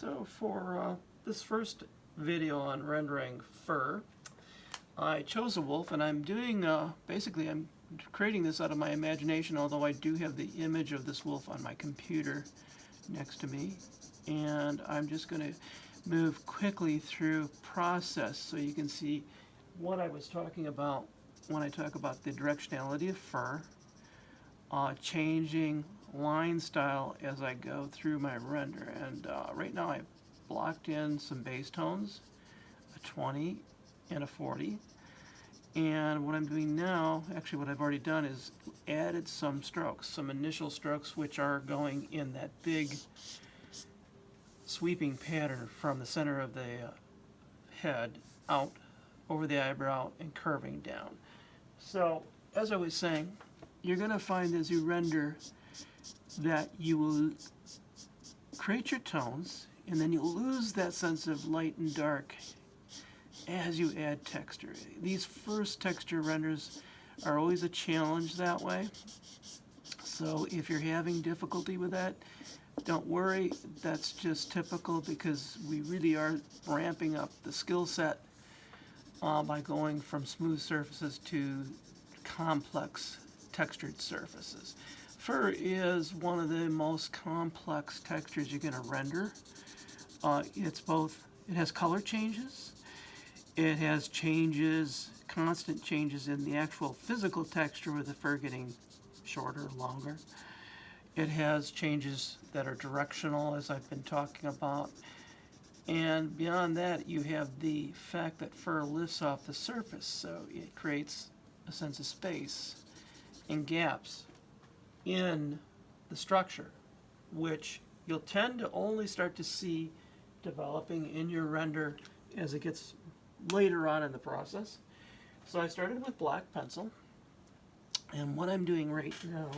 So for this first video on rendering fur, I chose a wolf, and I'm doing, basically I'm creating this out of my imagination, although I do have the image of this wolf on my computer next to me. And I'm just going to move quickly through process so you can see what I was talking about when I talk about the directionality of fur, changing line style as I go through my render. And right now I've blocked in some base tones, a 20 and a 40. And what I'm doing now, actually what I've already done, is added some strokes, some initial strokes, which are going in that big sweeping pattern from the center of the head out over the eyebrow and curving down. So as I was saying, you're going to find as you render that you will create your tones, and then you'll lose that sense of light and dark as you add texture. These first texture renders are always a challenge that way. So if you're having difficulty with that, don't worry, that's just typical, because we really are ramping up the skill set by going from smooth surfaces to complex textured surfaces. Fur is one of the most complex textures you're going to render. It has color changes, it has changes, constant changes in the actual physical texture with the fur getting shorter, longer. It has changes that are directional, as I've been talking about. And beyond that, you have the fact that fur lifts off the surface, so it creates a sense of space and gaps in the structure, which you'll tend to only start to see developing in your render as it gets later on in the process. So I started with black pencil, and what I'm doing right now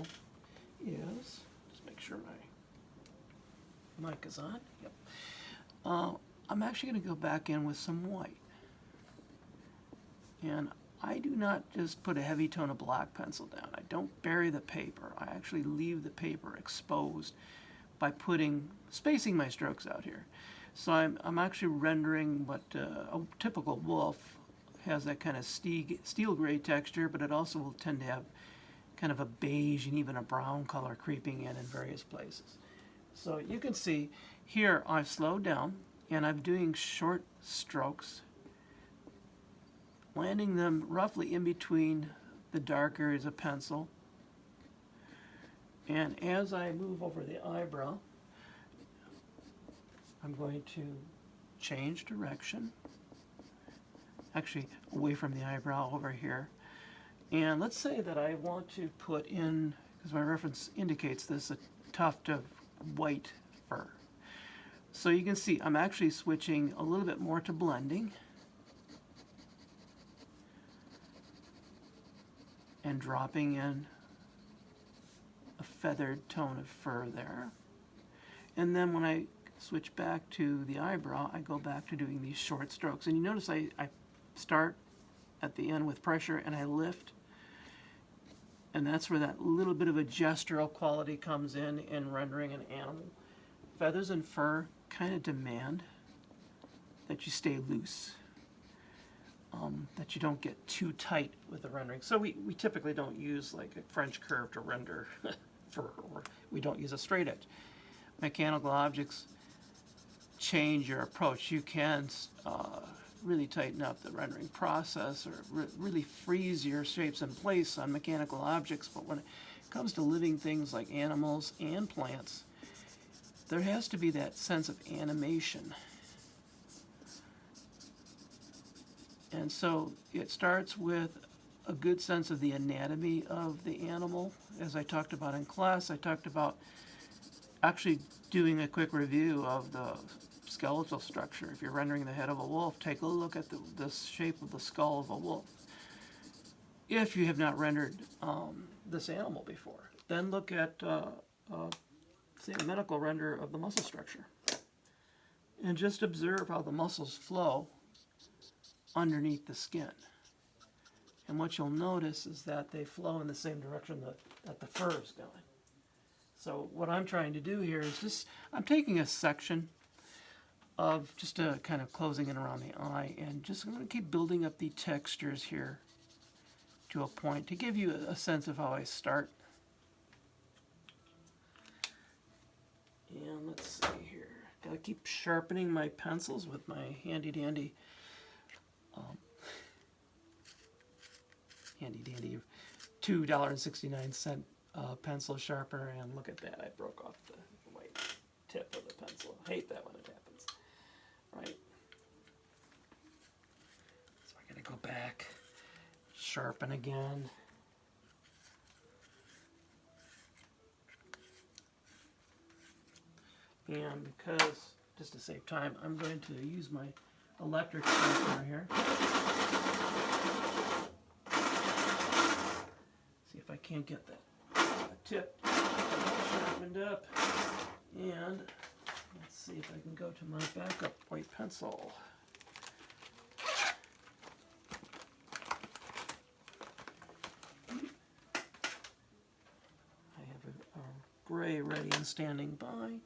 is, just make sure my mic is on. Yep. I'm actually going to go back in with some white, and I do not just put a heavy tone of black pencil down. I don't bury the paper. I actually leave the paper exposed by spacing my strokes out here. So I'm actually rendering what a typical wolf has, that kind of steel gray texture, but it also will tend to have kind of a beige and even a brown color creeping in various places. So you can see here I've slowed down, and I'm doing short strokes, landing them roughly in between the dark areas of pencil. And as I move over the eyebrow, I'm going to change direction, actually away from the eyebrow over here. And let's say that I want to put in, because my reference indicates this, a tuft of white fur. So you can see I'm actually switching a little bit more to blending and dropping in a feathered tone of fur there. And then when I switch back to the eyebrow, I go back to doing these short strokes. And you notice I start at the end with pressure and I lift. And that's where that little bit of a gestural quality comes in rendering an animal. Feathers and fur kind of demand that you stay loose, that you don't get too tight with the rendering. So we typically don't use like a French curve to render fur, or we don't use a straight edge. Mechanical objects change your approach. You can really tighten up the rendering process, or really freeze your shapes in place on mechanical objects, but when it comes to living things like animals and plants, there has to be that sense of animation. And so it starts with a good sense of the anatomy of the animal. As I talked about in class, I talked about actually doing a quick review of the skeletal structure. If you're rendering the head of a wolf, take a look at the shape of the skull of a wolf. If you have not rendered this animal before, then look at say a medical render of the muscle structure, and just observe how the muscles flow underneath the skin. And what you'll notice is that they flow in the same direction that the fur is going. So what I'm trying to do here is I'm taking a section of just kind of closing it around the eye, and just I'm going to keep building up the textures here to a point to give you a sense of how I start. And let's see here. Gotta keep sharpening my pencils with my handy dandy $2.69 pencil sharpener, and look at that, I broke off the white tip of the pencil. I hate that when it happens. Right. So I gotta go back, sharpen again. And because, just to save time, I'm going to use my electric sharpener here. See if I can't get that tip sharpened up. And let's see if I can go to my backup white pencil. I have a gray ready and standing by,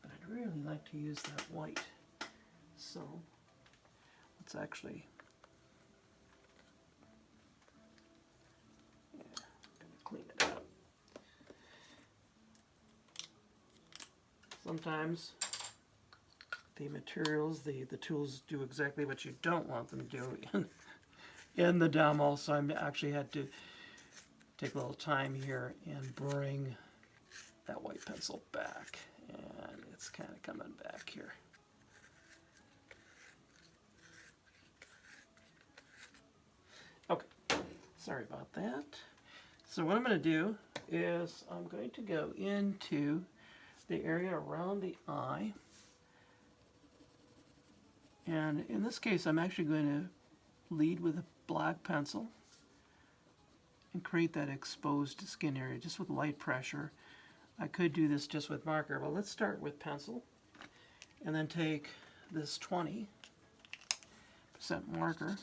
but I'd really like to use that white. So let's actually, I'm going to clean it up. Sometimes the materials, the tools do exactly what you don't want them to do in the demo, so I actually had to take a little time here and bring that white pencil back, and it's kind of coming back here. Okay, sorry about that. So what I'm going to do is I'm going to go into the area around the eye, and in this case I'm actually going to lead with a black pencil and create that exposed skin area just with light pressure. I could do this just with marker, but let's start with pencil and then take this 20% marker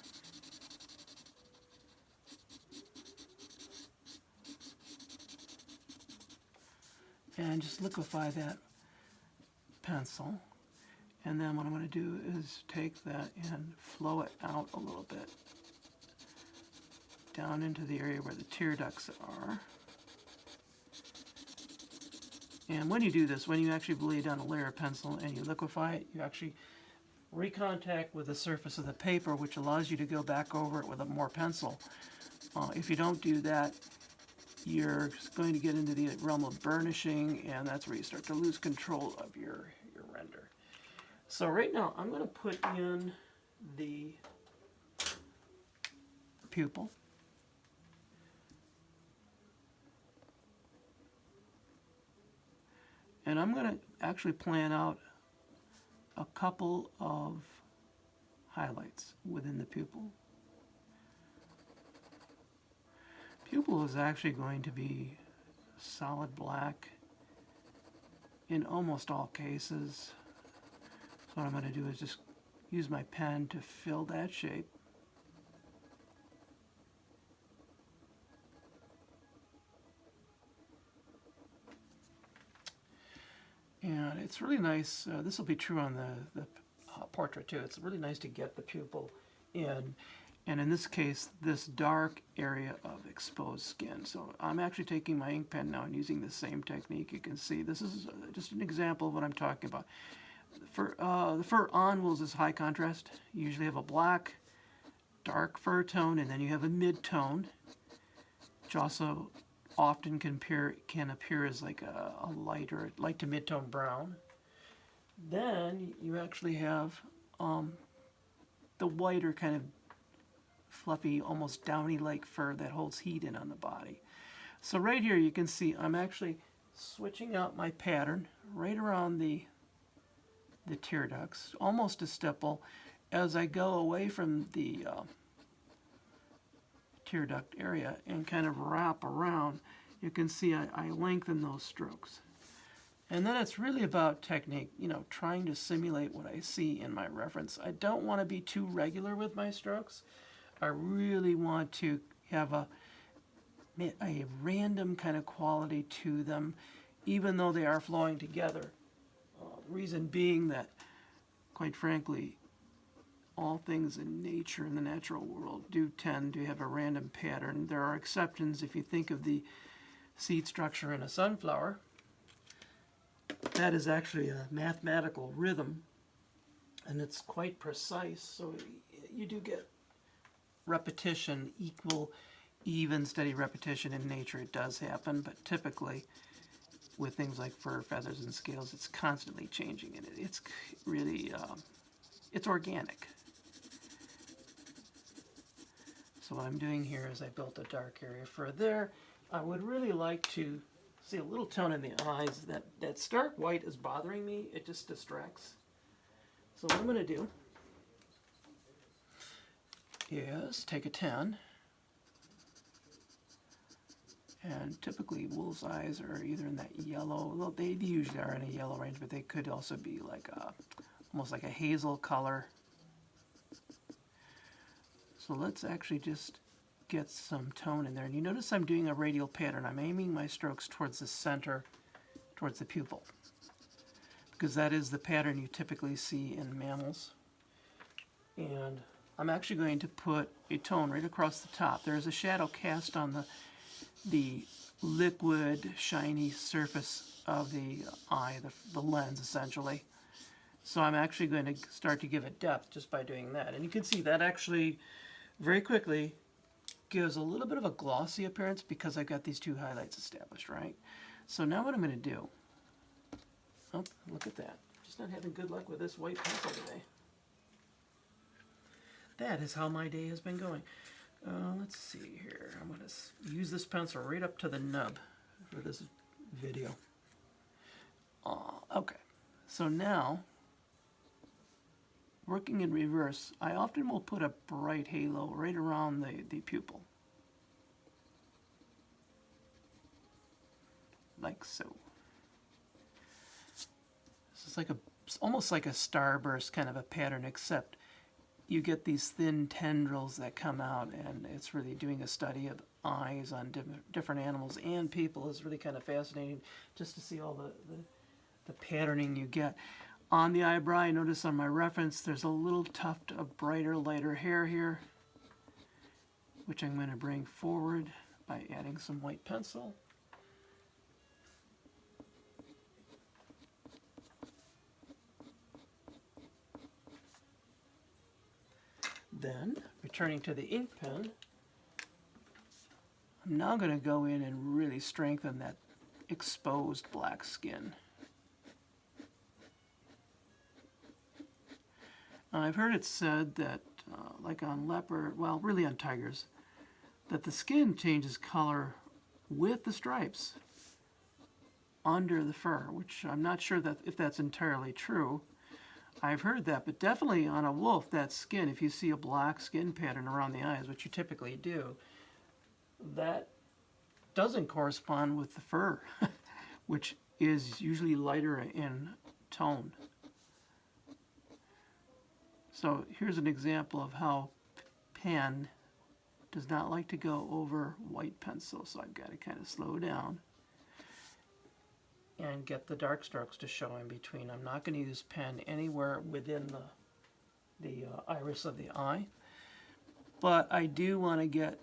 and just liquefy that pencil. And then what I'm going to do is take that and flow it out a little bit down into the area where the tear ducts are. And when you do this, when you actually lay down a layer of pencil and you liquefy it, you actually recontact with the surface of the paper, which allows you to go back over it with more pencil. If you don't do that, you're going to get into the realm of burnishing, and that's where you start to lose control of your render. So right now, I'm going to put in the pupil. And I'm going to actually plan out a couple of highlights within the pupil. Pupil is actually going to be solid black in almost all cases. So what I'm going to do is just use my pen to fill that shape. And it's really nice, this will be true on the portrait too, it's really nice to get the pupil in, and in this case, this dark area of exposed skin. So I'm actually taking my ink pen now and using the same technique. You can see this is just an example of what I'm talking about. The fur on wolves is high contrast. You usually have a black, dark fur tone, and then you have a mid-tone, which also often can appear as like a lighter, light to mid-tone brown. Then you actually have the whiter kind of fluffy, almost downy-like fur that holds heat in on the body. So right here you can see I'm actually switching out my pattern right around the tear ducts, almost a stipple, as I go away from the tear duct area and kind of wrap around. You can see I lengthen those strokes. And then it's really about technique, you know, trying to simulate what I see in my reference. I don't want to be too regular with my strokes. I really want to have a random kind of quality to them, even though they are flowing together. Reason being that quite frankly, all things in nature, in the natural world, do tend to have a random pattern. There are exceptions. If you think of the seed structure in a sunflower, that is actually a mathematical rhythm, and it's quite precise. So you do get repetition, equal, even, steady repetition in nature. It does happen, but typically with things like fur, feathers, and scales, it's constantly changing, and it's really, it's organic. So what I'm doing here is I built a dark area for there. I would really like to see a little tone in the eyes. That stark white is bothering me. It just distracts. So what I'm going to do is take a 10, and typically wolves' eyes are either in that yellow, well, they usually are in a yellow range, but they could also be like almost like a hazel color. So let's actually just get some tone in there. And you notice I'm doing a radial pattern. I'm aiming my strokes towards the center, towards the pupil, because that is the pattern you typically see in mammals. And I'm actually going to put a tone right across the top. There's a shadow cast on the liquid, shiny surface of the eye, the lens, essentially. So I'm actually going to start to give it depth just by doing that. And you can see that actually very quickly gives a little bit of a glossy appearance because I've got these two highlights established, right? So now what I'm going to do, oh, look at that. Just not having good luck with this white pencil today. That is how my day has been going. Let's see here. I'm going to use this pencil right up to the nub for this video. Okay, so now, working in reverse, I often will put a bright halo right around the pupil. Like so. This is like almost like a starburst kind of a pattern, except you get these thin tendrils that come out, and it's really doing a study of eyes on different animals and people is really kind of fascinating, just to see all the patterning you get. On the eyebrow, I notice on my reference there's a little tuft of brighter, lighter hair here, which I'm going to bring forward by adding some white pencil. Then, returning to the ink pen, I'm now going to go in and really strengthen that exposed black skin. I've heard it said that, like on leopard, well, really on tigers, that the skin changes color with the stripes under the fur, which I'm not sure that if that's entirely true. I've heard that, but definitely on a wolf, that skin, if you see a black skin pattern around the eyes, which you typically do, that doesn't correspond with the fur, which is usually lighter in tone. So here's an example of how pen does not like to go over white pencil, so I've got to kind of slow down and get the dark strokes to show in between. I'm not going to use pen anywhere within the iris of the eye, but I do want to get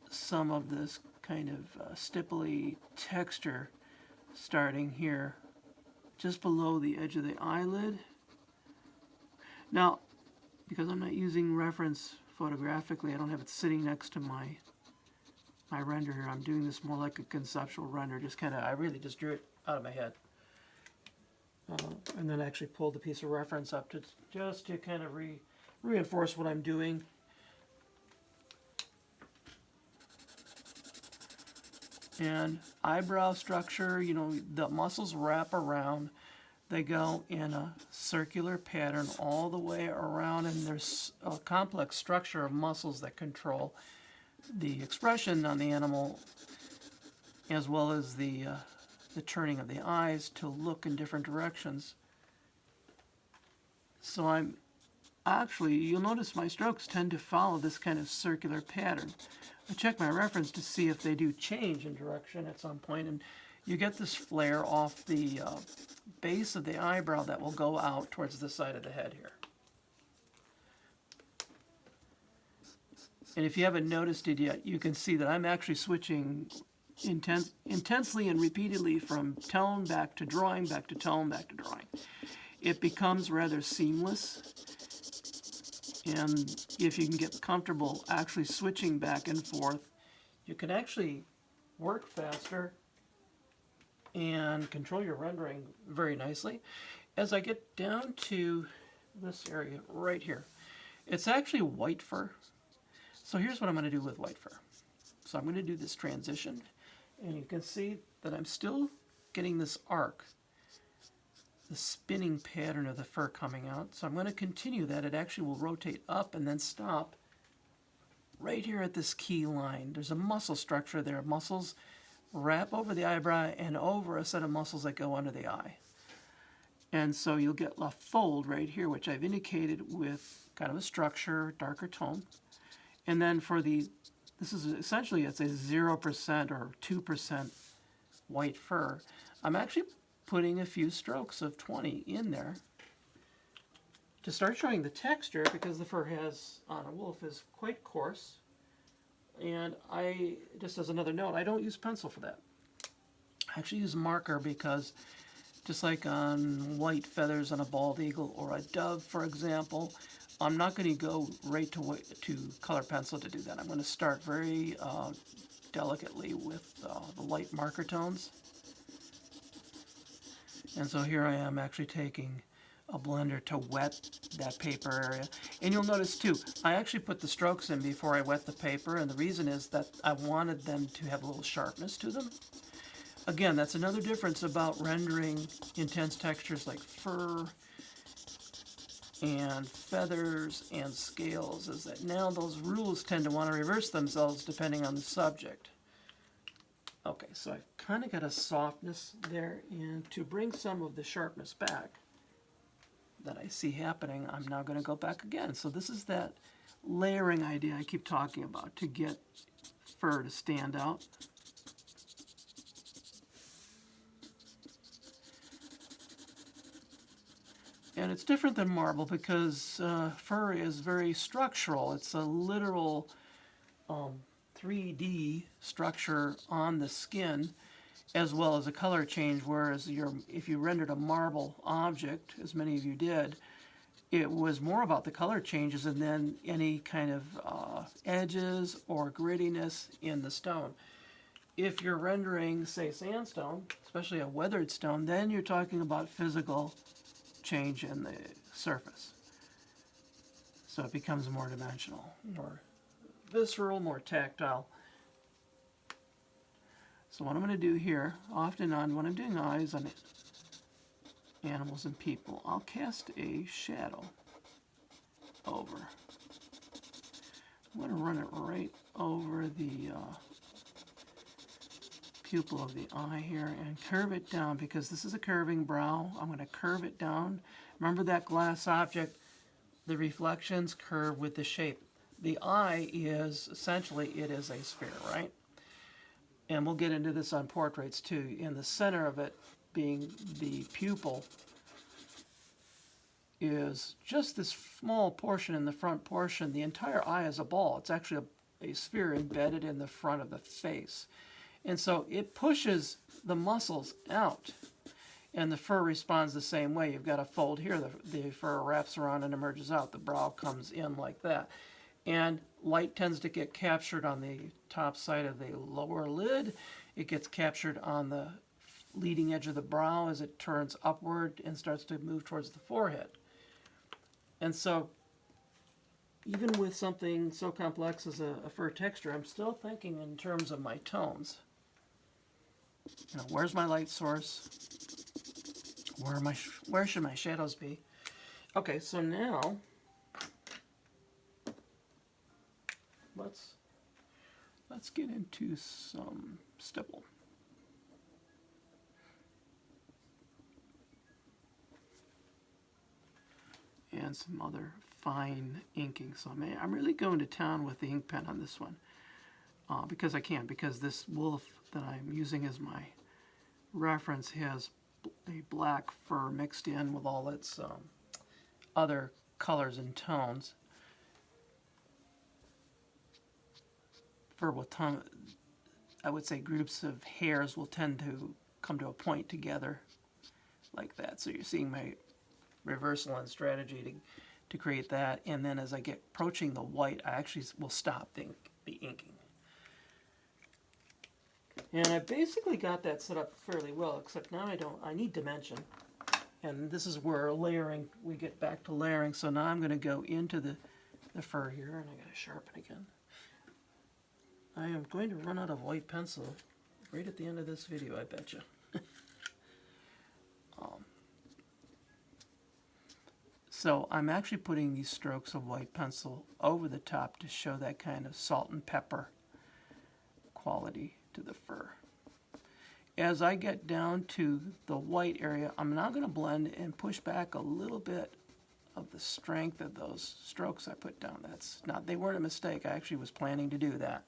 some of this kind of stipply texture starting here just below the edge of the eyelid. Now, because I'm not using reference photographically, I don't have it sitting next to my render here. I'm doing this more like a conceptual render, just kind of, I really just drew it out of my head. And then actually pulled the piece of reference up to just to kind of reinforce what I'm doing. And eyebrow structure, you know, the muscles wrap around. They go in a circular pattern all the way around, and there's a complex structure of muscles that control the expression on the animal, as well as the turning of the eyes to look in different directions. So I'm actually, you'll notice my strokes tend to follow this kind of circular pattern. I check my reference to see if they do change in direction at some point, and you get this flare off the base of the eyebrow that will go out towards the side of the head here. And if you haven't noticed it yet, you can see that I'm actually switching intensely and repeatedly from tone back to drawing, back to tone, back to drawing. It becomes rather seamless, and if you can get comfortable actually switching back and forth, you can actually work faster and control your rendering very nicely. As I get down to this area right here, it's actually white fur. So here's what I'm going to do with white fur. So I'm going to do this transition, and you can see that I'm still getting this arc, the spinning pattern of the fur coming out. So I'm going to continue that. It actually will rotate up and then stop right here at this key line. There's a muscle structure there. Muscles wrap over the eyebrow and over a set of muscles that go under the eye. And so you'll get a fold right here, which I've indicated with kind of a structure, darker tone. And then for the, this is essentially, it's a 0% or 2% white fur. I'm actually putting a few strokes of 20 in there to start showing the texture, because the fur has on a wolf is quite coarse. And I, just as another note, I don't use pencil for that. I actually use marker because just like on white feathers on a bald eagle or a dove, for example, I'm not going to go right to color pencil to do that. I'm going to start very delicately with the light marker tones. And so here I am actually taking a blender to wet that paper area. And you'll notice too, I actually put the strokes in before I wet the paper, and the reason is that I wanted them to have a little sharpness to them. Again, that's another difference about rendering intense textures like fur and feathers and scales, is that now those rules tend to want to reverse themselves depending on the subject. Okay, so I've kind of got a softness there, and to bring some of the sharpness back that I see happening, I'm now going to go back again. So this is that layering idea I keep talking about to get fur to stand out. And it's different than marble because fur is very structural. It's a literal 3D structure on the skin, as well as a color change, whereas if you rendered a marble object, as many of you did, it was more about the color changes and then any kind of edges or grittiness in the stone. If you're rendering, say, sandstone, especially a weathered stone, then you're talking about physical change in the surface. So it becomes more dimensional, more visceral, more tactile. So what I'm going to do here, often when I'm doing eyes on animals and people, I'll cast a shadow over. I'm going to run it right over the pupil of the eye here and curve it down, because this is a curving brow. I'm going to curve it down. Remember that glass object, the reflections curve with the shape. The eye is essentially, it is a sphere, right? And we'll get into this on portraits too. In the center of it being the pupil is just this small portion in the front portion. The entire eye is a ball. It's actually a sphere embedded in the front of the face. And so it pushes the muscles out, and the fur responds the same way. You've got a fold here, the fur wraps around and emerges out. The brow comes in like that. And light tends to get captured on the top side of the lower lid. It gets captured on the leading edge of the brow as it turns upward and starts to move towards the forehead. And so even with something so complex as a fur texture, I'm still thinking in terms of my tones. You know, where's my light source? Where should my shadows be? Okay, so now let's get into some stipple. And some other fine inking. So I'm really going to town with the ink pen on this one because I can, because this wolf that I'm using as my reference has a black fur mixed in with all its other colors and tones. Fur will I would say groups of hairs will tend to come to a point together like that. So you're seeing my reversal and strategy to create that. And then as I get approaching the white, I actually will stop the inking. And I basically got that set up fairly well, except now I need dimension. And this is where layering, we get back to layering. So now I'm going to go into the fur here, and I got to sharpen again. I am going to run out of white pencil right at the end of this video, I bet you. So I'm actually putting these strokes of white pencil over the top to show that kind of salt and pepper quality to the fur. As I get down to the white area, I'm now going to blend and push back a little bit of the strength of those strokes I put down. They weren't a mistake. I actually was planning to do that.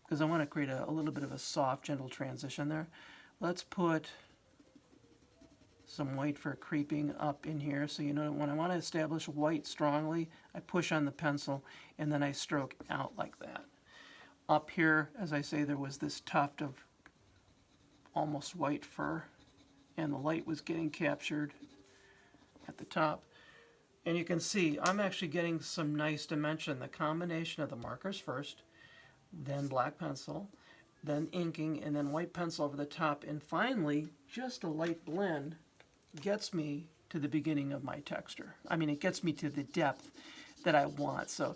Because I want to create a little bit of a soft, gentle transition there. Let's put some white fur creeping up in here. So you know when I want to establish white strongly, I push on the pencil and then I stroke out like that. Up here, as I say, there was this tuft of almost white fur, and the light was getting captured at the top. And you can see I'm actually getting some nice dimension. The combination of the markers first, then black pencil, then inking, and then white pencil over the top, and finally just a light blend gets me to the beginning of my texture. I mean, it gets me to the depth that I want. So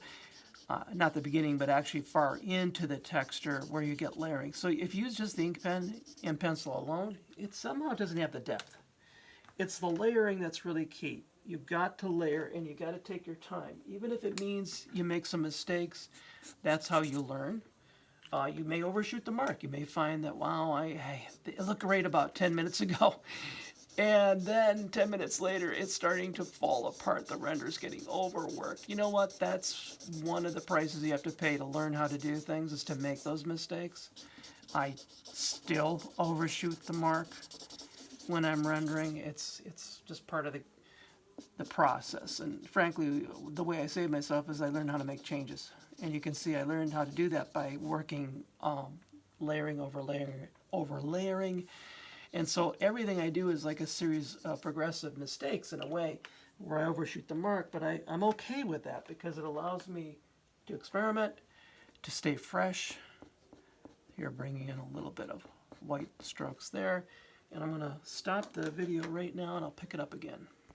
not the beginning, but actually far into the texture where you get layering. So if you use just the ink pen and pencil alone, it somehow doesn't have the depth. It's the layering that's really key. You've got to layer, and you've got to take your time. Even if it means you make some mistakes, that's how you learn. You may overshoot the mark. You may find that, wow, it looked great about 10 minutes ago. And then 10 minutes later, it's starting to fall apart. The render's getting overworked. You know what? That's one of the prices you have to pay to learn how to do things, is to make those mistakes. I still overshoot the mark when I'm rendering. It's just part of the process. And frankly, the way I save myself is I learn how to make changes. And you can see I learned how to do that by working layering over layering over layering. And so everything I do is like a series of progressive mistakes in a way where I overshoot the mark, but I'm okay with that because it allows me to experiment, to stay fresh. Here, bringing in a little bit of white strokes there. And I'm going to stop the video right now and I'll pick it up again.